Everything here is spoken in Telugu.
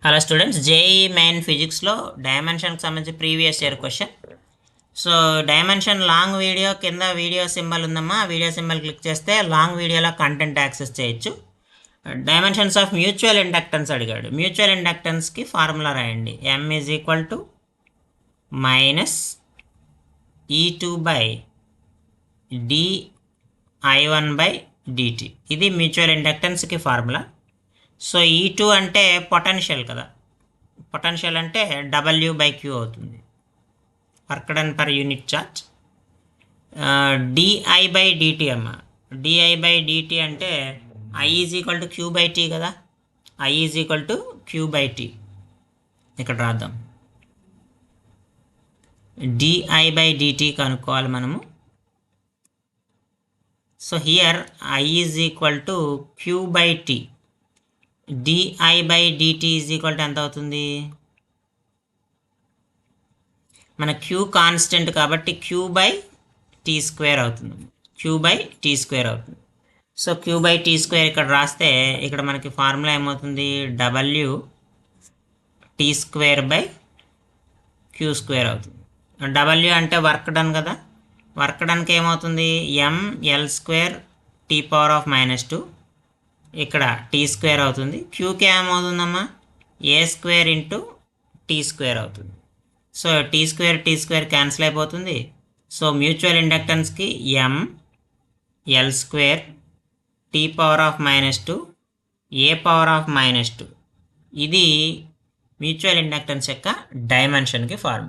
హలో స్టూడెంట్స్, జేఈ మెయిన్ ఫిజిక్స్లో డైమెన్షన్కి సంబంధించి previous year question. So dimension long video కింద వీడియో సింబల్ ఉందమ్మా. ఆ వీడియో సింబల్ క్లిక్ చేస్తే లాంగ్ వీడియోలో కంటెంట్ యాక్సెస్ చేయొచ్చు. డైమెన్షన్స్ ఆఫ్ మ్యూచువల్ ఇండక్టెన్స్ అడిగాడు. మ్యూచువల్ ఇండక్టెన్స్కి ఫార్ములా రాయండి. M is equal to minus E2 by dI1 by dt. ఇది మ్యూచువల్ ఇండక్టెన్స్కి ఫార్ములా. సో E2 అంటే పొటెన్షియల్ కదా, పొటెన్షియల్ అంటే W/Q అవుతుంది, work done per unit charge. dI/dt అమ్మ. dI/dt అంటే I is equal to Q/T కదా. I is equal to Q/T. ఇక్కడ రాద్దాం. dI/dt కనుక్కోవాలి మనము. So here I is equal to Q/T. dI/dt is equal to ఎంత అవుతుంది? మన Q కాన్స్టెంట్ కాబట్టి Q/T² అవుతుంది. Q/T² అవుతుంది. సో Q/T² ఇక్కడ రాస్తే ఇక్కడ మనకి ఫార్ములా ఏమవుతుంది? WT²/Q² అవుతుంది. W అంటే వర్క్ డన్ కదా. వర్క్ డన్కి ఏమవుతుంది? mL²T⁻⁻². ఇక్కడ T² అవుతుంది. Qకి ఏమవుతుందమ్మా? A² T² అవుతుంది. సో T² క్యాన్సిల్ అయిపోతుంది. సో మ్యూచువల్ ఇండక్టెన్స్కి mL²T⁻⁻², A⁻⁻². ఇది మ్యూచువల్ ఇండక్టెన్స్ యొక్క డైమెన్షన్కి ఫార్ములా.